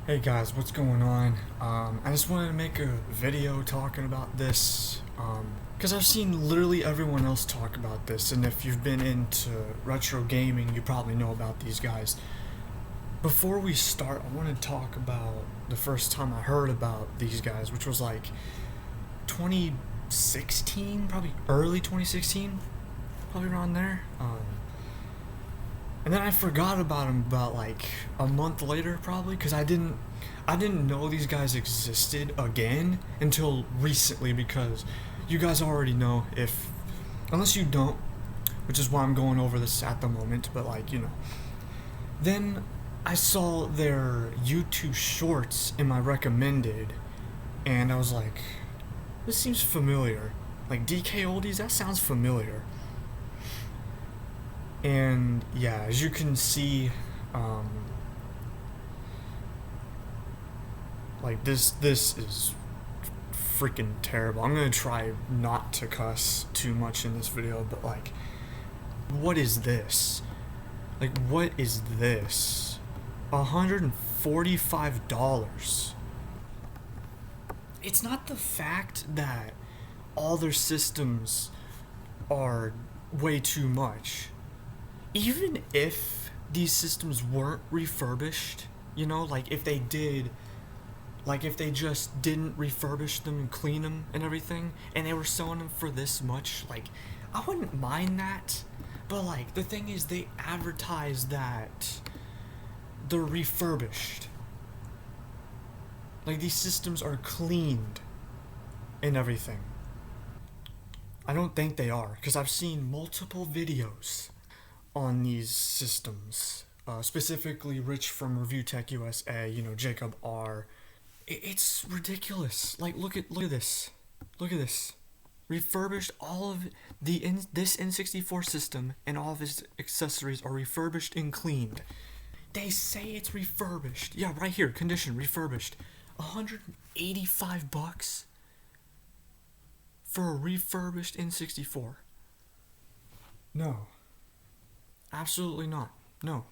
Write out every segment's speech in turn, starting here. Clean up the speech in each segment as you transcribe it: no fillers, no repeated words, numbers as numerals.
Hey guys, what's going on? I just wanted to make a video talking about this, because I've seen literally everyone else talk about this, and if you've been into retro gaming, you probably know about these guys. Before we start, I want to talk about the first time I heard about these guys, which was like 2016, probably early 2016, probably around there. And then I forgot about him about like a month later, probably, because I didn't know these guys existed again until recently, because you guys already know, if unless you don't, which is why I'm going over this at the moment, but like, then I saw their YouTube shorts in my recommended, and I was like, this seems familiar. Like DKOldies, that sounds familiar. And yeah, as you can see, like this is freaking terrible. I'm gonna try not to cuss too much in this video, but like, what is this? Like, what is this? $145. It's not the fact that all their systems are way too much. Even if these systems weren't refurbished, like if they did, like if they just didn't refurbish them and clean them and everything, and they were selling them for this much, like, I wouldn't mind that. But like, the thing is, they advertise that they're refurbished. Like, these systems are cleaned and everything. I don't think they are, because I've seen multiple videos on these systems, specifically Rich from Review Tech USA, Jacob R. It's ridiculous. Like, look at this. Look at this. Refurbished, all of this N64 system and all of its accessories are refurbished and cleaned. They say it's refurbished. Yeah, right here, condition refurbished. $185 for a refurbished N64. No. Absolutely not. No.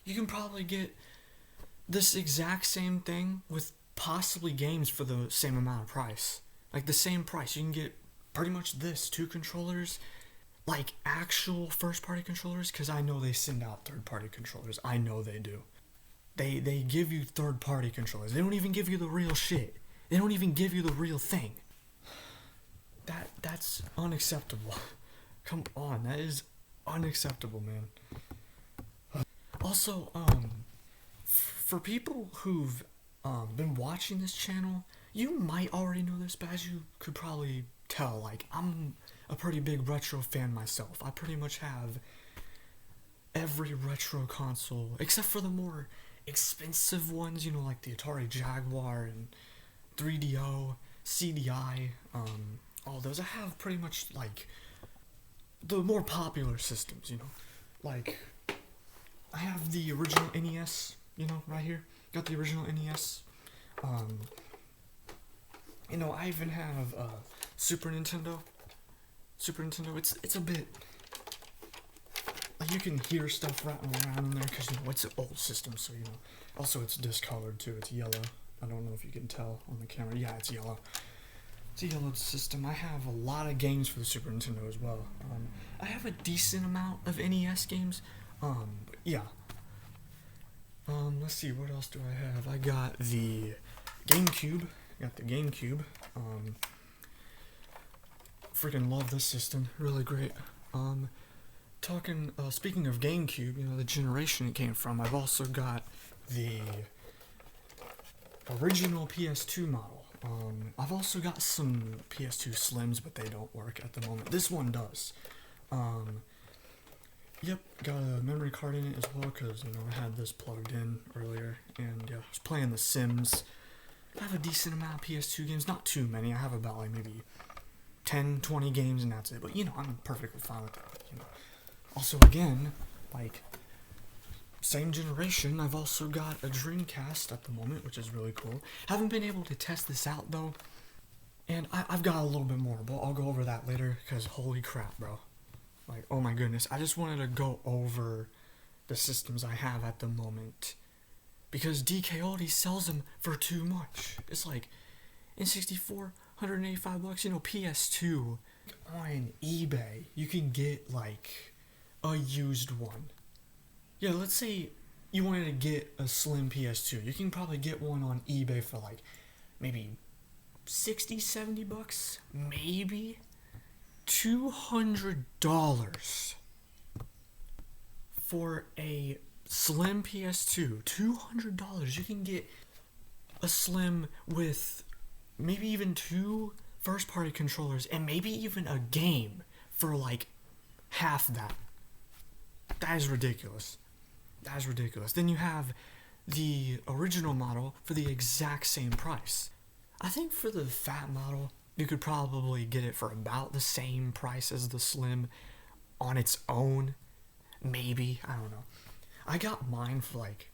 You can probably get this exact same thing with possibly games for the same amount of price. Like, the same price. You can get pretty much this, 2 controllers, like actual first-party controllers, because I know they send out third-party controllers. I know they do. They give you third-party controllers. They don't even give you the real shit. They don't even give you the real thing. That's unacceptable. Come on, that is unacceptable, man. Also, for people who've been watching this channel, you might already know this, but as you could probably tell, like, I'm a pretty big retro fan myself. I pretty much have every retro console, except for the more expensive ones, like the Atari Jaguar and 3DO, CDI, all those. I have pretty much, like, the more popular systems, like, I have the original NES, right here, got the original NES, I even have Super Nintendo, it's a bit, like, you can hear stuff rattling around in there, because, it's an old system, so, also it's discolored, too, it's yellow. I don't know if you can tell on the camera. Yeah, it's yellow. It's a yellow system. I have a lot of games for the Super Nintendo as well. I have a decent amount of NES games. But yeah. Let's see, what else do I have? I got the GameCube. Freaking love this system. Really great. Speaking of GameCube, the generation it came from, I've also got the original PS2 model. I've also got some PS2 Slims, but they don't work at the moment. This one does. Yep, got a memory card in it as well, because, I had this plugged in earlier, and yeah, I was playing The Sims. I have a decent amount of PS2 games, not too many. I have about, like, maybe 10, 20 games, and that's it. But, I'm perfectly fine with that. Also, again, like, same generation, I've also got a Dreamcast at the moment, which is really cool. Haven't been able to test this out, though, and I've got a little bit more, but I'll go over that later, because holy crap, bro. Like, oh my goodness, I just wanted to go over the systems I have at the moment because DKOldies sells them for too much. It's like N64, $185. You know, PS2 on eBay, you can get like a used one. Yeah, let's say you wanted to get a slim PS2. You can probably get one on eBay for like maybe 60, $70, maybe $200 for a slim PS2. $200. You can get a slim with maybe even 2 first-party controllers and maybe even a game for like half that. That is ridiculous. That is ridiculous. Then you have the original model for the exact same price. I think for the fat model, you could probably get it for about the same price as the slim on its own. Maybe, I don't know. I got mine for like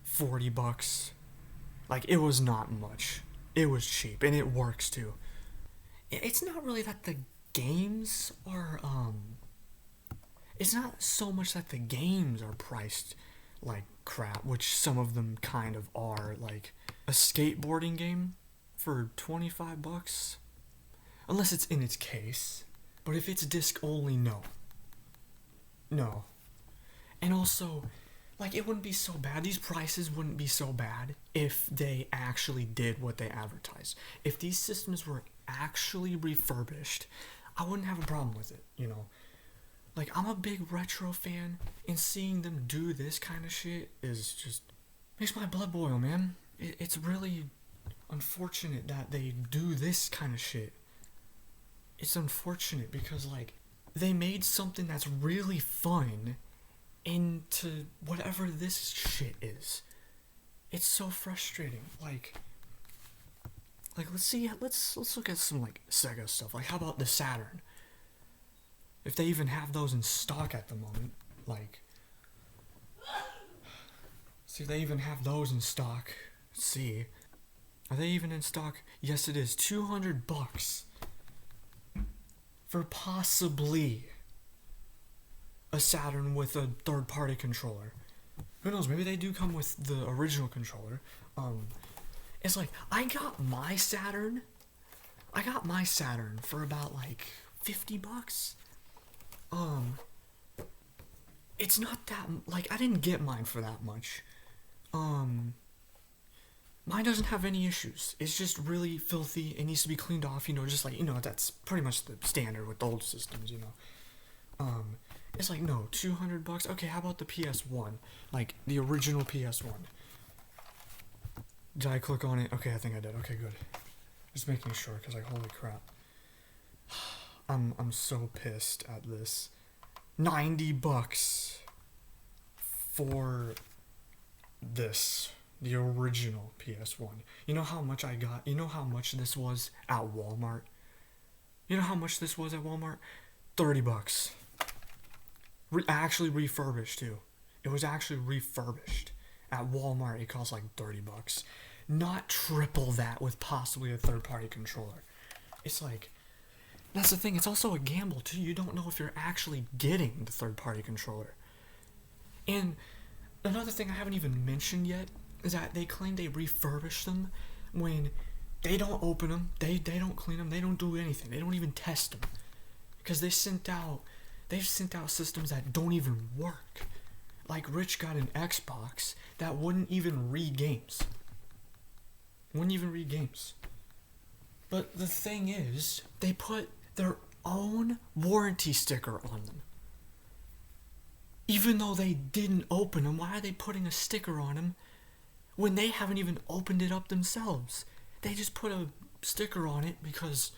$40. Like, it was not much. It was cheap, and it works too. It's not really that the games are, it's not so much that the games are priced like crap, which some of them kind of are. Like a skateboarding game for $25, unless it's in its case. But if it's disc only, no. And also, like, it wouldn't be so bad. These prices wouldn't be so bad if they actually did what they advertised. If these systems were actually refurbished, I wouldn't have a problem with it, you know. Like, I'm a big retro fan, and seeing them do this kind of shit is just makes my blood boil, man. It's really unfortunate that they do this kind of shit. It's unfortunate because, like, they made something that's really fun into whatever this shit is. It's so frustrating. Like let's look at some like Sega stuff. Like, how about the Saturn? If they even have those in stock at the moment, like, see if they even have those in stock. Let's see, are they even in stock? Yes, it is. $200 for possibly a Saturn with a third-party controller. Who knows? Maybe they do come with the original controller. It's like, I got my Saturn for about like $50. It's not that, like, I didn't get mine for that much. Mine doesn't have any issues. It's just really filthy. It needs to be cleaned off, you know, just like, you know, that's pretty much the standard with the old systems, you know. It's like, no, $200. Okay, how about the PS1? Like, the original PS1. Did I click on it? Okay, I think I did. Okay, good. Just making sure, because, like, holy crap. I'm so pissed at this. $90 for this, the original PS1. You know how much I got? You know how much this was at Walmart? You know how much this was at Walmart? $30. Actually refurbished too. It was actually refurbished at Walmart. It cost like $30. Not triple that with possibly a third-party controller. It's like, that's the thing. It's also a gamble too. You don't know if you're actually getting the third-party controller. And another thing I haven't even mentioned yet is that they claim they refurbish them when they don't open them, they don't clean them, they don't do anything. They don't even test them, because they've sent out systems that don't even work. Like, Rich got an Xbox that wouldn't even read games. But the thing is, they put their own warranty sticker on them. Even though they didn't open them, why are they putting a sticker on them when they haven't even opened it up themselves? They just put a sticker on it because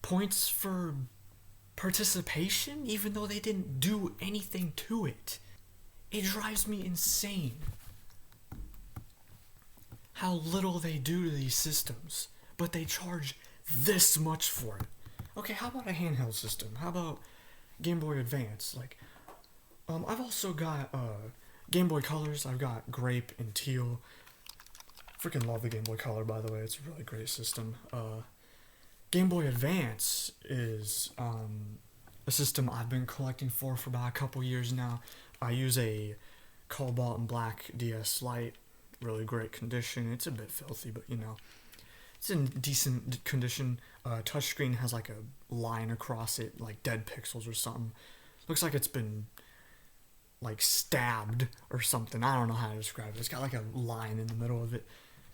points for participation, even though they didn't do anything to it. It drives me insane how little they do to these systems, but they charge this much for it. Okay, how about a handheld system? How about Game Boy Advance? Like, I've also got Game Boy Colors. I've got Grape and Teal. Freaking love the Game Boy Color, by the way. It's a really great system. Game Boy Advance is a system I've been collecting for about a couple years now. I use a Cobalt and Black DS Lite, really great condition. It's a bit filthy, but you know, it's in decent condition. Touchscreen has like a line across it, like dead pixels or something. Looks like it's been like stabbed or something. I don't know how to describe it. It's got like a line in the middle of it.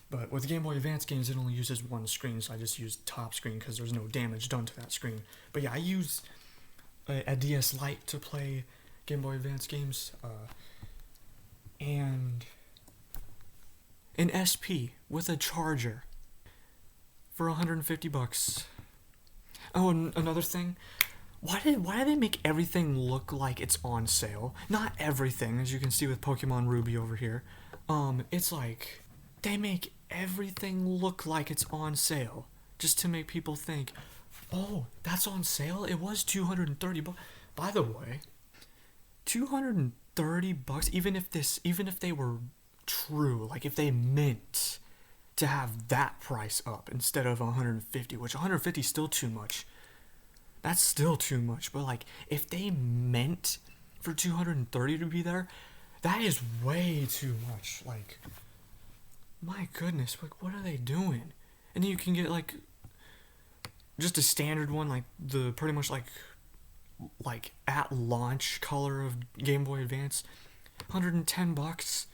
But with Game Boy Advance games, it only uses one screen, so I just use top screen because there's no damage done to that screen. But yeah, I use a DS Lite to play Game Boy Advance games, and an SP with a charger for $150. Oh, and another thing, why did they make everything look like it's on sale? Not everything, as you can see with Pokemon Ruby over here. It's like they make everything look like it's on sale just to make people think, oh, that's on sale. It was $230. By the way, $230. Even if they were true, like if they meant to have that price up instead of 150, which 150 is still too much. That's still too much, but like if they meant for 230 to be there, that is way too much. Like, my goodness, what are they doing? And then you can get like just a standard one, like the pretty much like at launch color of Game Boy Advance, $110.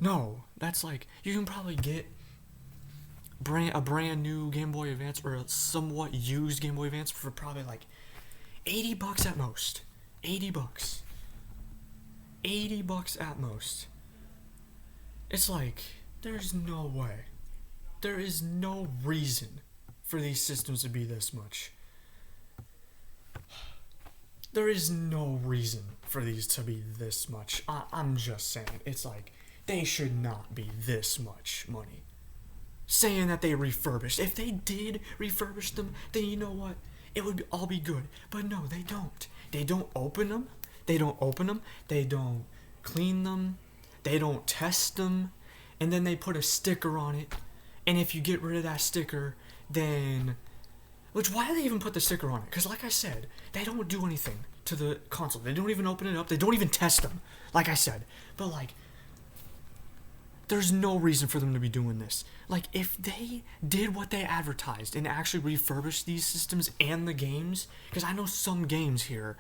No, that's like, you can probably get a brand new Game Boy Advance or a somewhat used Game Boy Advance for probably like $80 at most. $80. $80 at most. It's like, there's no way. There is no reason for these systems to be this much. There is no reason for these to be this much. I'm just saying, it's like, they should not be this much money. Saying that they refurbished. If they did refurbish them, then you know what? It would all be good. But no, they don't. They don't open them. They don't open them. They don't clean them. They don't test them. And then they put a sticker on it. And if you get rid of that sticker, then... Which, why do they even put the sticker on it? Because like I said, they don't do anything to the console. They don't even open it up. They don't even test them. Like I said. But like... There's no reason for them to be doing this. Like, if they did what they advertised and actually refurbished these systems and the games, because I know some games here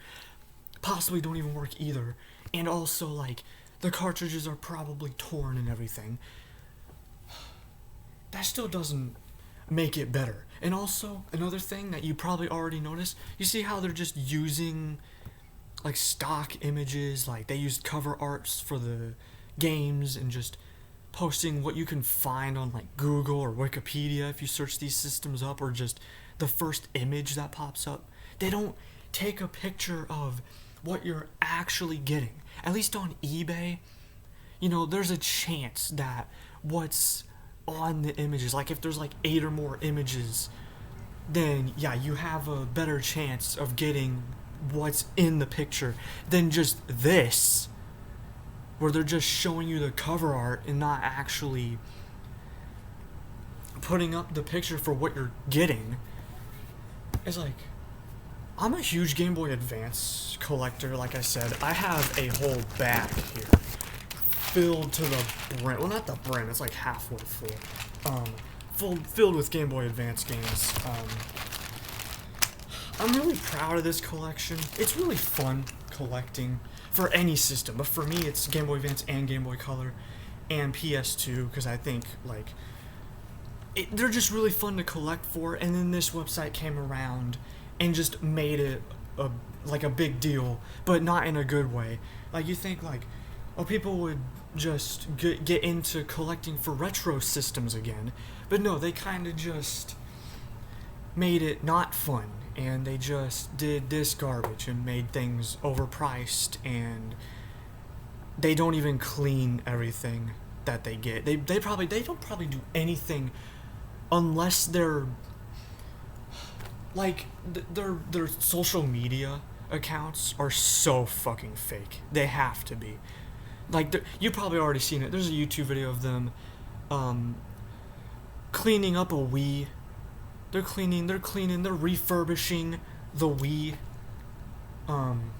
possibly don't even work either, and also, like, the cartridges are probably torn and everything, that still doesn't make it better. And also, another thing that you probably already noticed, you see how they're just using, like, stock images, like, they used cover arts for the games and just posting what you can find on like Google or Wikipedia if you search these systems up, or just the first image that pops up. They don't take a picture of what you're actually getting. At least on eBay, you know, there's a chance that what's on the images, like if there's like 8 or more images, then yeah, you have a better chance of getting what's in the picture than just this, where they're just showing you the cover art and not actually putting up the picture for what you're getting. It's like, I'm a huge Game Boy Advance collector, like I said. I have a whole bag here filled to the brim. Well, not the brim, it's like halfway full. Filled with Game Boy Advance games. I'm really proud of this collection. It's really fun collecting for any system, but for me it's Game Boy Advance and Game Boy Color and PS2, because I think like they're just really fun to collect for. And then this website came around and just made it a big deal, but not in a good way. Like, you think like, oh, people would just get into collecting for retro systems again, but no, they kind of just made it not fun. And they just did this garbage and made things overpriced, and they don't even clean everything that they get. They don't probably do anything unless they're like their social media accounts are so fucking fake. They have to be. Like, you've probably already seen it. There's a YouTube video of them cleaning up a Wii. They're refurbishing the Wii. And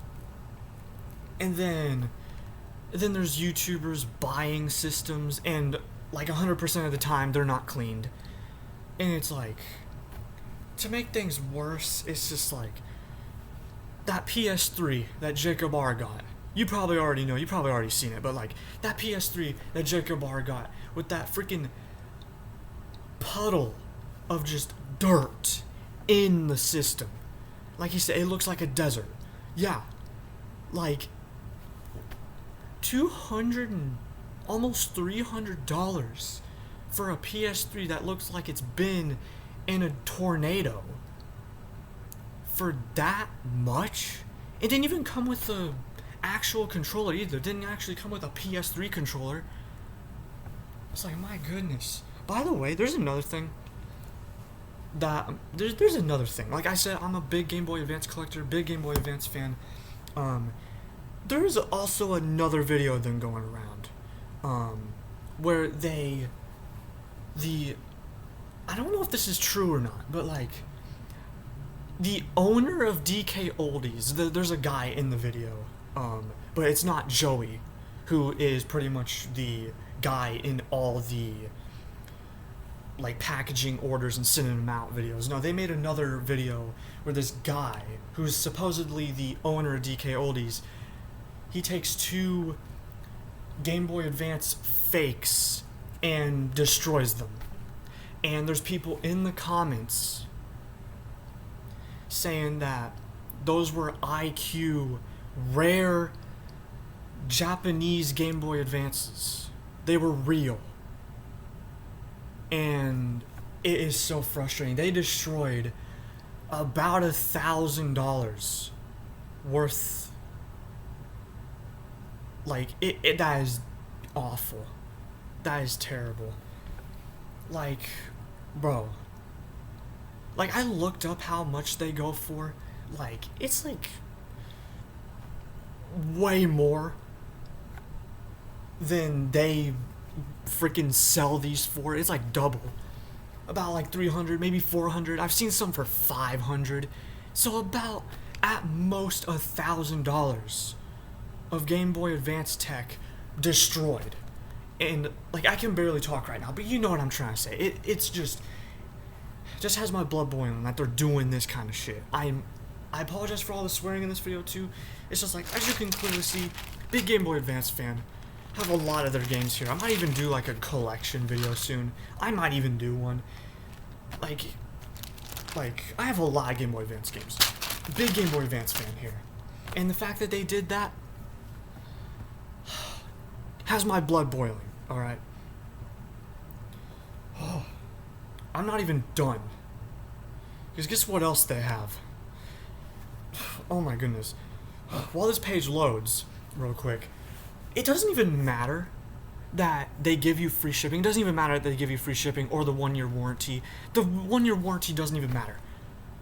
then then there's YouTubers buying systems, and like 100% of the time they're not cleaned. And it's like, to make things worse, it's just like that PS3 that Jacob R got. You probably already know, you probably already seen it, but like that PS3 that Jacob R got with that freaking puddle of just dirt in the system. Like he said, it looks like a desert. Yeah. Like $200 and almost $300 for a PS3 that looks like it's been in a tornado. For that much? It didn't even come with the actual controller either. It didn't actually come with a PS3 controller. It's like, my goodness. By the way, there's another thing that there's another thing. Like I said, I'm a big Game Boy Advance collector, big Game Boy Advance fan. There's also another video then going around, where I don't know if this is true or not, but like the owner of DKOldies, there's a guy in the video, but it's not Joey, who is pretty much the guy in all the like packaging orders and sending them out videos. No, they made another video where this guy, who's supposedly the owner of DKOldies, he takes 2 Game Boy Advance fakes and destroys them. And there's people in the comments saying that those were IQ rare Japanese Game Boy Advances. They were real. And it is so frustrating. They destroyed about $1,000 worth. Like, that is awful. That is terrible. Like, bro. Like, I looked up how much they go for. Like, it's like way more than they freaking sell these for. It's like double. About like 300, maybe 400. I've seen some for 500. So about at most $1,000 of Game Boy Advance tech destroyed. And like, I can barely talk right now, but you know what I'm trying to say. It's just has my blood boiling that they're doing this kind of shit. I apologize for all the swearing in this video too. It's just like, as you can clearly see, big Game Boy Advance fan. Have a lot of their games here. I might even do like a collection video soon. I might even do one. Like I have a lot of Game Boy Advance games. Big Game Boy Advance fan here. And the fact that they did that has my blood boiling, alright? Oh, I'm not even done. Because guess what else they have? Oh my goodness. While this page loads, real quick, it doesn't even matter that they give you free shipping. It doesn't even matter that they give you free shipping or the 1-year warranty. The 1-year warranty doesn't even matter.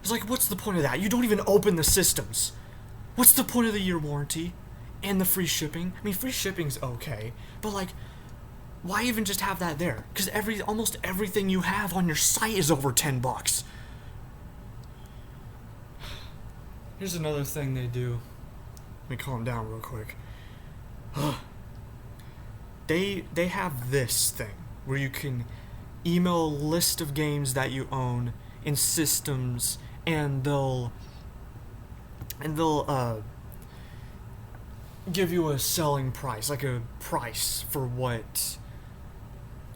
It's like, what's the point of that? You don't even open the systems. What's the point of the year warranty and the free shipping? I mean, free shipping's okay, but like, why even just have that there? Because almost everything you have on your site is over $10. Here's another thing they do. Let me calm down real quick. They have this thing where you can email a list of games that you own and systems, and they'll give you a selling price, like a price for what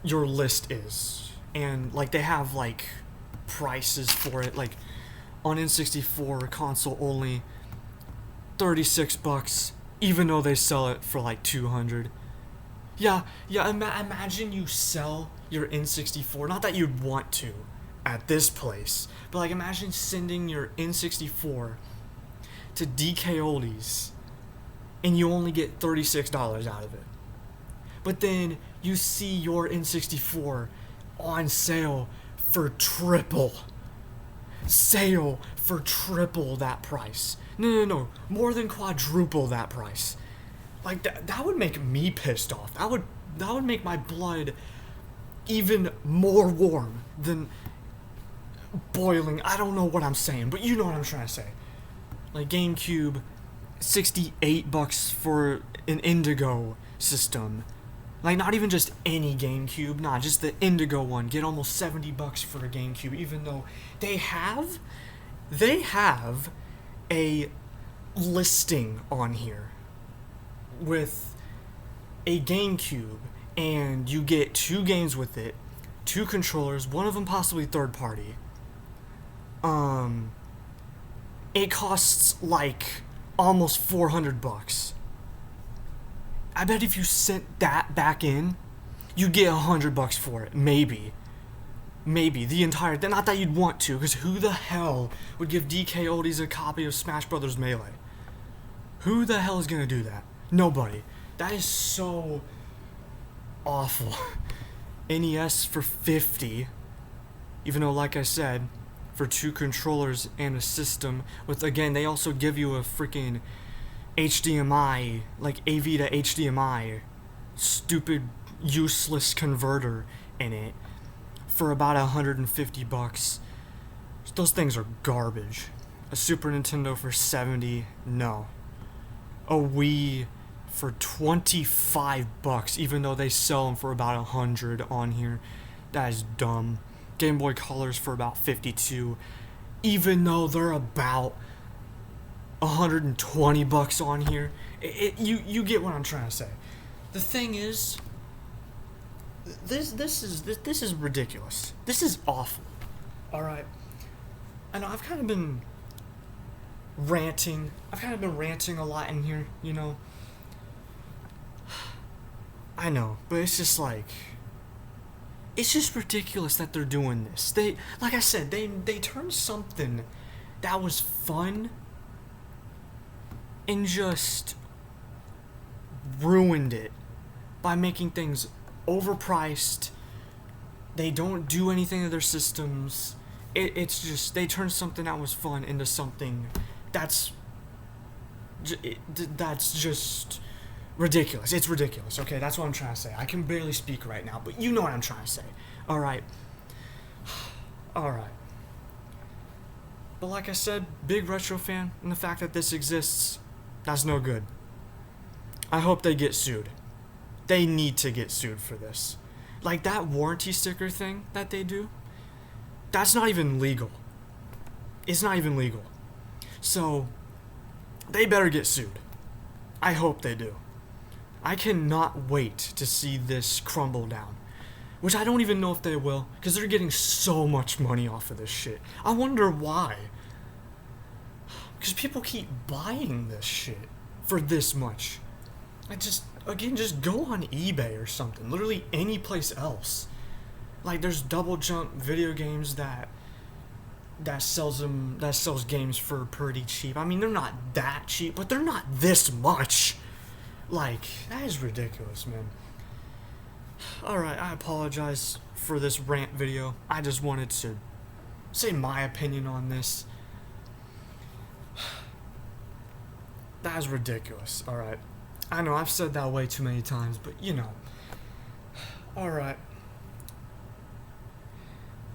your list is. And like, they have like prices for it, like on N64 console only $36, even though they sell it for like $200. Yeah, imagine you sell your N64, not that you'd want to at this place, but like, imagine sending your N64 to DKOldies and you only get $36 out of it. But then you see your N64 on sale for triple that price. No, more than quadruple that price. Like, that would make me pissed off. That would make my blood even more warm than boiling. I don't know what I'm saying, but you know what I'm trying to say. Like, GameCube, $68 for an Indigo system. Like, not even just any GameCube, nah, just the Indigo one. Get almost $70 for a GameCube, even though they have a listing on here with a GameCube, and you get 2 games with it, 2 controllers, one of them possibly third party. It costs like almost $400. I bet if you sent that back in, you get $100 for it. Maybe the entire. Not that you'd want to, because who the hell would give DKOldies a copy of Smash Brothers Melee? Who the hell is gonna do that? Nobody. That is so awful. NES for $50, even though, like I said, for 2 controllers and a system with, again, they also give you a freaking HDMI, like AV to HDMI, stupid useless converter in it for about $150. Those things are garbage. A Super Nintendo for $70, no. A Wii for $25, even though they sell them for about $100 on here. That is dumb. Game Boy Colors for about $52, even though they're about $120 on here. You get what I'm trying to say. The thing is, this is ridiculous. This is awful. All right. I know I've kind of been ranting. A lot in here, you know. I know, but it's just like, it's just ridiculous that they're doing this. They, like I said, they turned something that was fun and just ruined it by making things overpriced. They don't do anything to their systems. It's just, they turned something that was fun into something that's just ridiculous. It's ridiculous. Okay, that's what I'm trying to say. I can barely speak right now, but you know what I'm trying to say. All right. But like I said, big retro fan, and the fact that this exists, that's no good. I hope they get sued. They need to get sued for this. Like that warranty sticker thing that they do, that's not even legal. It's not even legal. So, they better get sued. I hope they do. I cannot wait to see this crumble down. Which I don't even know if they will, because they're getting so much money off of this shit. I wonder why. Because people keep buying this shit for this much. Just go on eBay or something. Literally any place else. Like, there's Double Jump video games that sells games for pretty cheap. I mean, they're not that cheap, but they're not this much. Like, that is ridiculous, man. Alright, I apologize for this rant video. I just wanted to say my opinion on this. That is ridiculous, alright. I know, I've said that way too many times, but you know. Alright.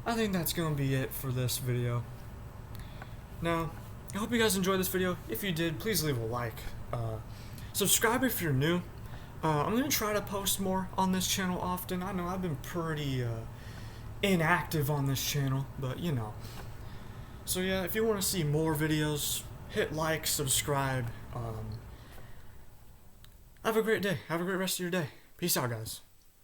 I think that's gonna be it for this video. Now, I hope you guys enjoyed this video. If you did, please leave a like. Subscribe if you're new. I'm gonna try to post more on this channel often. I know I've been pretty inactive on this channel, but you know. So yeah, if you want to see more videos, hit like, subscribe. Have a great day. Have a great rest of your day. Peace out, guys.